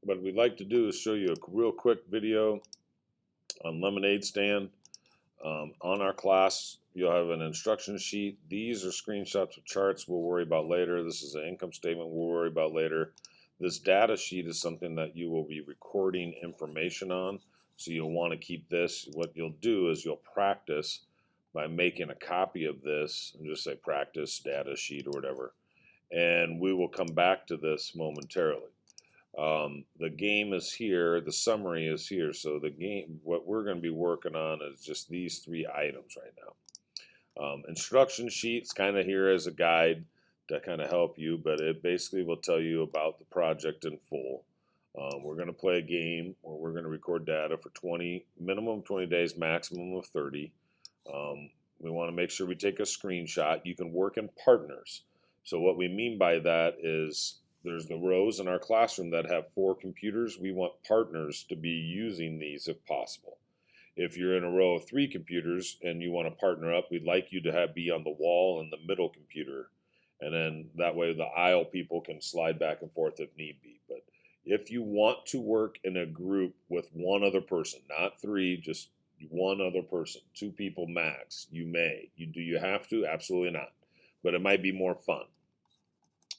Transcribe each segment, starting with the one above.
what we'd like to do is show you a real quick video on Lemonade Stand. On our class, you'll have an instruction sheet. These are screenshots of charts we'll worry about later. This is an income statement we'll worry about later. This data sheet is something that you will be recording information on. So you'll want to keep this. What you'll do is you'll practice by making a copy of this and just say practice data sheet or whatever. And we will come back to this momentarily. The game is here, the summary is here. So the game, what we're going to be working on is just these three items right now. Instruction sheets kind of here as a guide to kind of help you, but it basically will tell you about the project in full. We're going to play a game where we're going to record data for minimum 20 days, maximum of 30. We want to make sure we take a screenshot. You can work in partners. So what we mean by that is there's the rows in our classroom that have 4 computers. We want partners to be using these if possible. If you're in a row of 3 computers and you want to partner up, we'd like you to be on the wall in the middle computer. And then that way the aisle people can slide back and forth if need be. But if you want to work in a group with one other person, not 3, just one other person, 2 people max, you may. Do you have to? Absolutely not. But it might be more fun.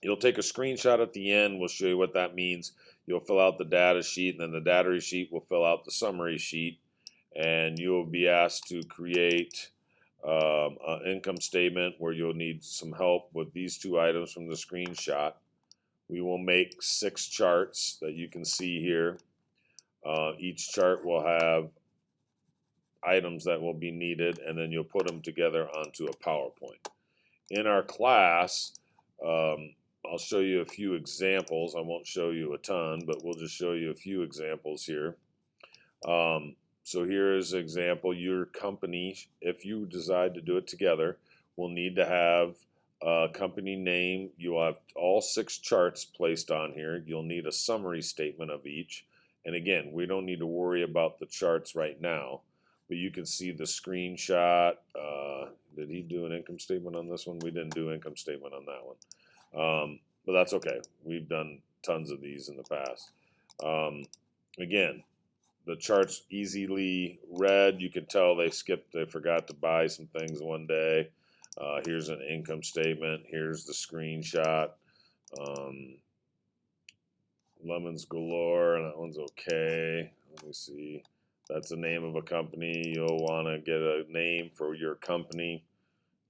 You'll take a screenshot at the end. We'll show you what that means. You'll fill out the data sheet, and then the data sheet will fill out the summary sheet. And you'll be asked to create an income statement where you'll need some help with these 2 items from the screenshot. We will make 6 charts that you can see here. Each chart will have items that will be needed, and then you'll put them together onto a PowerPoint. In our class, I'll show you a few examples. I won't show you a ton, but we'll just show you a few examples here. So here is an example. Your company, if you decide to do it together, will need to have a company name. You'll have all 6 charts placed on here. You'll need a summary statement of each. And again, we don't need to worry about the charts right now, but you can see the screenshot. Did he do an income statement on this one? We didn't do income statement on that one. But that's okay. We've done tons of these in the past. Again, the chart's easily read. You can tell they forgot to buy some things one day. Here's an income statement. Here's the screenshot. Lemons galore, and that one's okay. Let me see. That's the name of a company. You'll want to get a name for your company,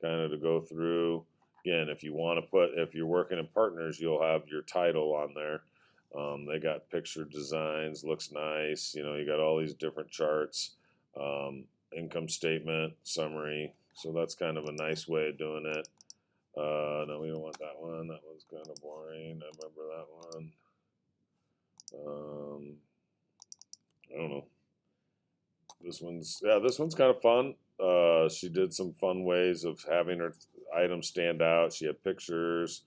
kind of to go through. Again, if you're working in partners, you'll have your title on there. They got picture designs, looks nice. You got all these different charts, income statement, summary. So that's kind of a nice way of doing it. No, we don't want that one. That one's kind of boring. I remember that one. I don't know. This one's kind of fun. She did some fun ways of having her items stand out. She had pictures.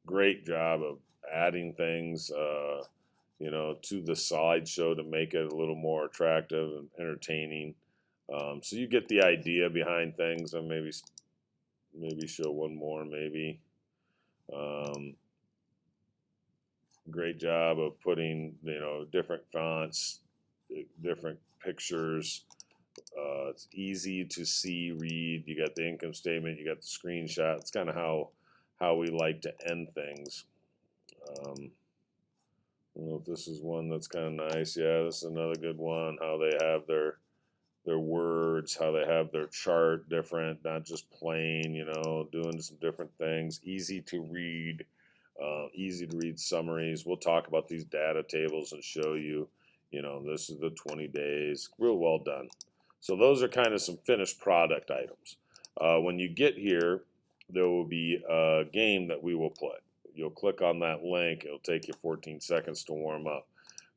Great job of adding things, to the slideshow to make it a little more attractive and entertaining. So you get the idea behind things. And maybe show one more. Maybe. Great job of putting different fonts, different pictures. It's easy to see, read. You got the income statement, you got the screenshot. It's kind of how we like to end things. I don't know if this is one that's kind of nice. Yeah, this is another good one. How they have their words, how they have their chart different, not just plain. Doing some different things. Easy to read summaries. We'll talk about these data tables and show you. This is the 20 days. Real well done. So those are kind of some finished product items. When you get here, there will be a game that we will play. You'll click on that link. It'll take you 14 seconds to warm up.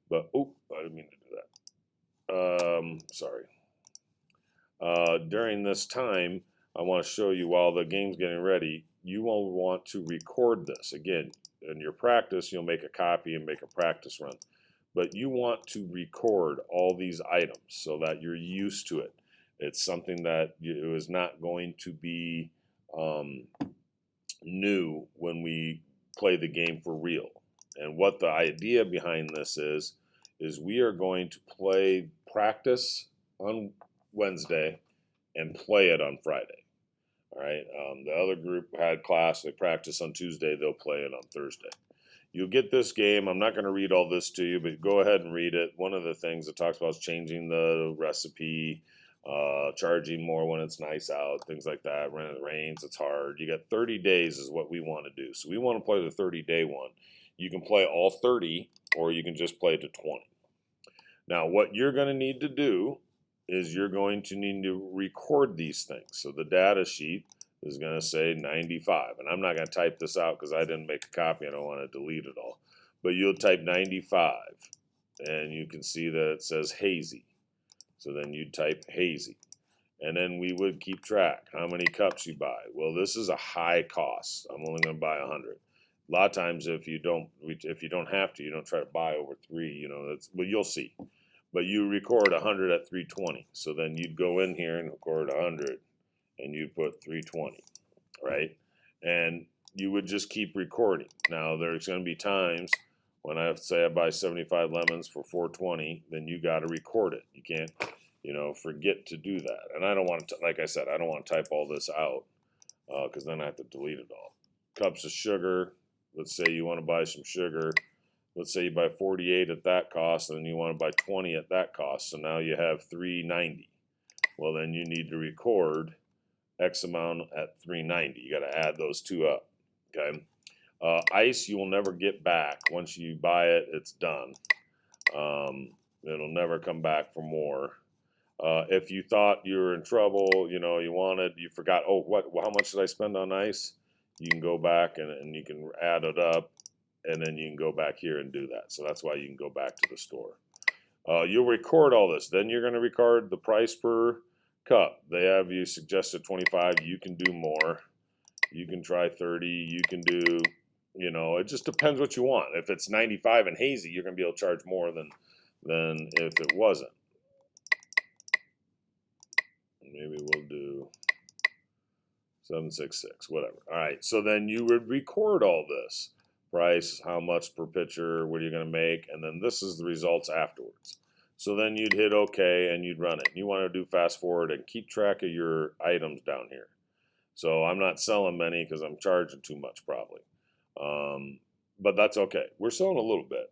But, I didn't mean to do that. Sorry. During this time, I want to show you while the game's getting ready, you will want to record this. Again, in your practice, you'll make a copy and make a practice run. But you want to record all these items so that you're used to it. It's something that is not going to be new when we play the game for real. And what the idea behind this is we are going to practice on Wednesday and play it on Friday. All right. The other group had class. They practice on Tuesday. They'll play it on Thursday. You'll get this game. I'm not going to read all this to you, but go ahead and read it. One of the things it talks about is changing the recipe, charging more when it's nice out, things like that. When it rains, it's hard. You got 30 days is what we want to do. So we want to play the 30-day one. You can play all 30, or you can just play to 20. Now, what you're going to need to do is you're going to need to record these things. So the data sheet is going to say 95. And I'm not going to type this out because I didn't make a copy. I don't want to delete it all. But you'll type 95, and you can see that it says hazy. So then you'd type hazy. And then we would keep track how many cups you buy. Well, this is a high cost. I'm only going to buy 100. A lot of times, if you don't have to, you don't try to buy over 3. You know, that's, well, you'll see. But you record 100 at 320. So then you'd go in here and record 100, and you put 320, right? And you would just keep recording. Now, there's going to be times when I say I buy 75 lemons for 420, then you got to record it. You can't, forget to do that. And I don't want to, like I said, I don't want to type all this out because then I have to delete it all. Cups of sugar. Let's say you want to buy some sugar. Let's say you buy 48 at that cost, and then you want to buy 20 at that cost. So now you have 390. Well, then you need to record X amount at 390. You got to add those two up. Okay. Ice you will never get back. Once you buy it, it's done. It'll never come back for more. If you thought you were in trouble, you forgot, how much did I spend on ice? You can go back and you can add it up, and then you can go back here and do that. So that's why you can go back to the store. You'll record all this. Then you're going to record the price per cup. They have you suggested 25. You can do more. You can try 30. You can do, it just depends what you want. If it's 95 and hazy, you're going to be able to charge more than if it wasn't. Maybe we'll do 766, whatever. All right, so then you would record all this. Price, how much per pitcher, what are you going to make, and then this is the results afterwards. So then you'd hit OK and you'd run it. You want to do fast forward and keep track of your items down here. So I'm not selling many because I'm charging too much probably. But that's okay. We're selling a little bit.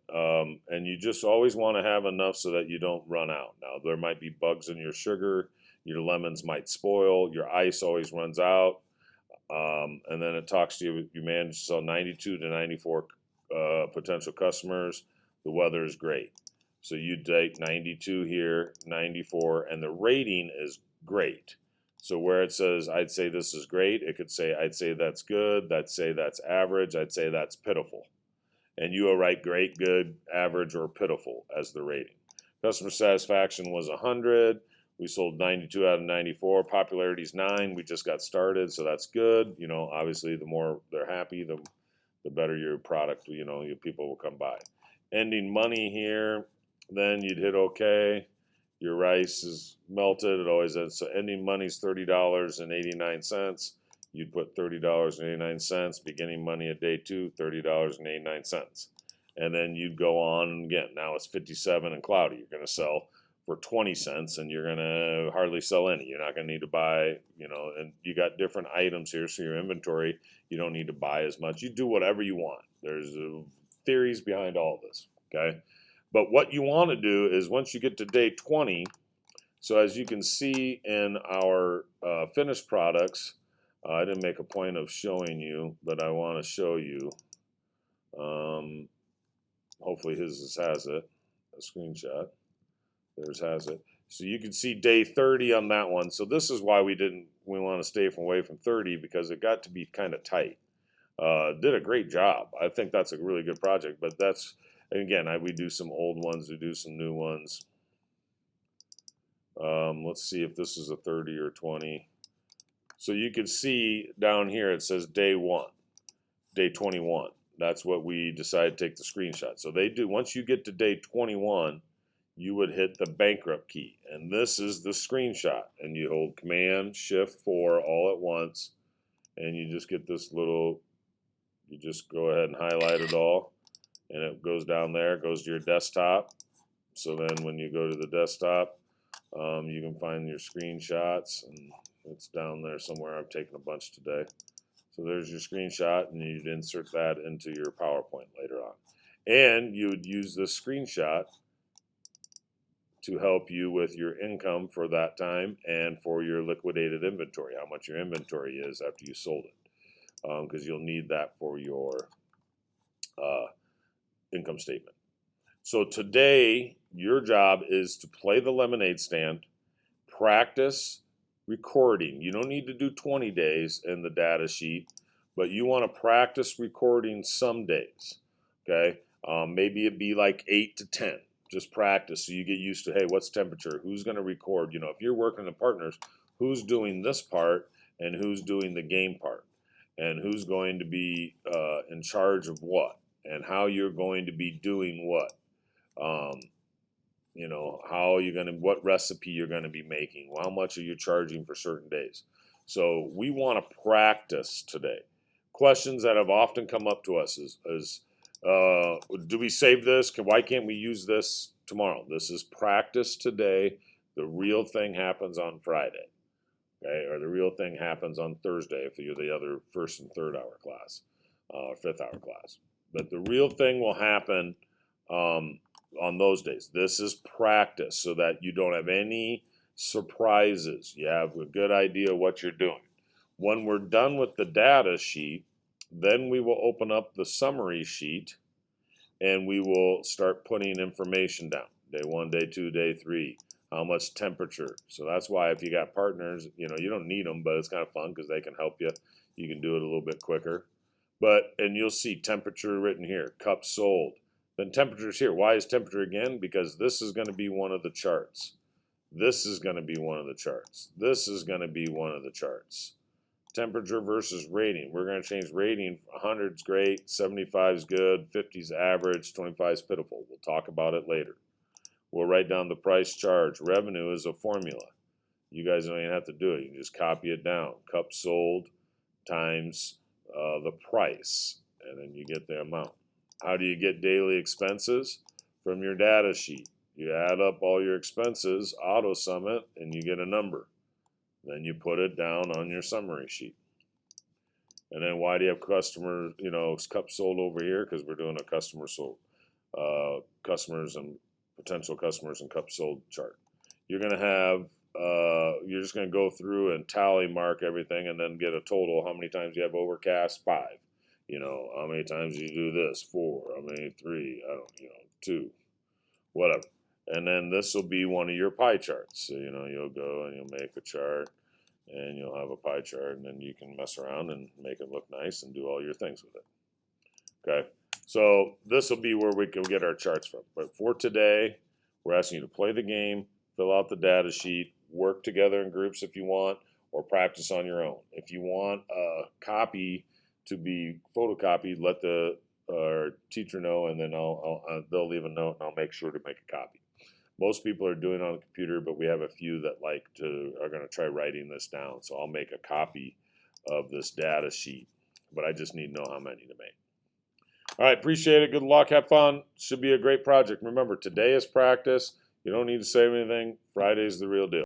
And you just always want to have enough so that you don't run out. Now, there might be bugs in your sugar. Your lemons might spoil. Your ice always runs out. And then it talks to you. You manage to sell 92 to 94 potential customers. The weather is great. So you take 92 here, 94, and the rating is great. So where it says, I'd say this is great, it could say, I'd say that's good, I'd say that's average, I'd say that's pitiful. And you will write great, good, average, or pitiful as the rating. Customer satisfaction was 100. We sold 92 out of 94. Popularity is 9. We just got started, so that's good. Obviously, the more they're happy, the better your product, your people will come by. Ending money here, then you'd hit OK. Your rice is melted. It always ends. So ending money is $30.89. You'd put $30.89. Beginning money at day 2, $30.89. And then you'd go on again. Now it's 57 and cloudy. You're going to sell for 20 cents, and you're going to hardly sell any. You're not going to need to buy, and you got different items here. So your inventory, you don't need to buy as much. You do whatever you want. There's theories behind all this. Okay. But what you want to do is once you get to day 20, so as you can see in our finished products, I didn't make a point of showing you, but I want to show you. Hopefully his has it, a screenshot. There's has it. So you can see day 30 on that one. So this is why we want to stay away from 30 because it got to be kind of tight. Did a great job. I think that's a really good project, but that's, again, we do some old ones, we do some new ones. Let's see if this is a 30 or 20. So you can see down here it says day 1, day 21. That's what we decided to take the screenshot. So they do, once you get to day 21, you would hit the bankrupt key. And this is the screenshot. And you hold Command, Shift, 4 all at once. And you just get this little, you just go ahead and highlight it all. and it goes down there, it goes to your desktop. So then when you go to the desktop, you can find your screenshots, and it's down there somewhere. I've taken a bunch today. So there's your screenshot, and you'd insert that into your PowerPoint later on. And you would use this screenshot to help you with your income for that time and for your liquidated inventory, how much your inventory is after you sold it, because you'll need that for your income statement. So today, your job is to play the lemonade stand, practice recording. You don't need to do 20 days in the data sheet, but you want to practice recording some days. Okay, maybe it'd be like 8 to 10. Just practice so you get used to, hey, what's temperature? Who's going to record? You know, if you're working in partners, who's doing this part and who's doing the game part, and who's going to be in charge of what, and how you're going to be doing what. You know, how you're going to, what recipe you're going to be making, how much are you charging for certain days. So we want to practice today. Questions that have often come up to us is do we save this? Why can't we use this tomorrow? This is practice today. The real thing happens on Friday, okay? Or the real thing happens on Thursday if you're the other first and third hour class, or fifth hour class. But the real thing will happen on those days. This is practice so that you don't have any surprises. You have a good idea what you're doing. When we're done with the data sheet, then we will open up the summary sheet and we will start putting information down. Day 1, day 2, day 3, how much temperature. So that's why if you got partners, you know, you don't need them, but it's kind of fun because they can help you. You can do it a little bit quicker. But, and you'll see temperature written here, cups sold. Then temperature's here. Why is temperature again? Because this is going to be one of the charts. This is going to be one of the charts. This is going to be one of the charts. Temperature versus rating. We're going to change rating. 100's great, 75's good, 50's average, 25's pitiful. We'll talk about it later. We'll write down the price charge. Revenue is a formula. You guys don't even have to do it. You can just copy it down. Cups sold times the price, and then you get the amount. How do you get daily expenses? From your data sheet. You add up all your expenses, auto sum it, and you get a number. Then you put it down on your summary sheet. And then why do you have customer, you know, cups sold over here? Because we're doing a customer sold, customers and potential customers and cups sold chart. You're going to have, you're just going to go through and tally mark everything and then get a total. How many times you have overcast? 5. You know, how many times you do this? 4. How many? 3. I don't, you know, 2. Whatever. And then this will be one of your pie charts. So, you know, you'll go and you'll make a chart and you'll have a pie chart, and then you can mess around and make it look nice and do all your things with it. Okay. So this will be where we can get our charts from. But for today, we're asking you to play the game, fill out the data sheet, work together in groups if you want, or practice on your own. If you want a copy to be photocopied, let the teacher know, and then they'll leave a note, and I'll make sure to make a copy. Most people are doing it on the computer, but we have a few that are going to try writing this down. So I'll make a copy of this data sheet, but I just need to know how many to make. All right, appreciate it. Good luck. Have fun. Should be a great project. Remember, today is practice. You don't need to save anything. Friday's the real deal.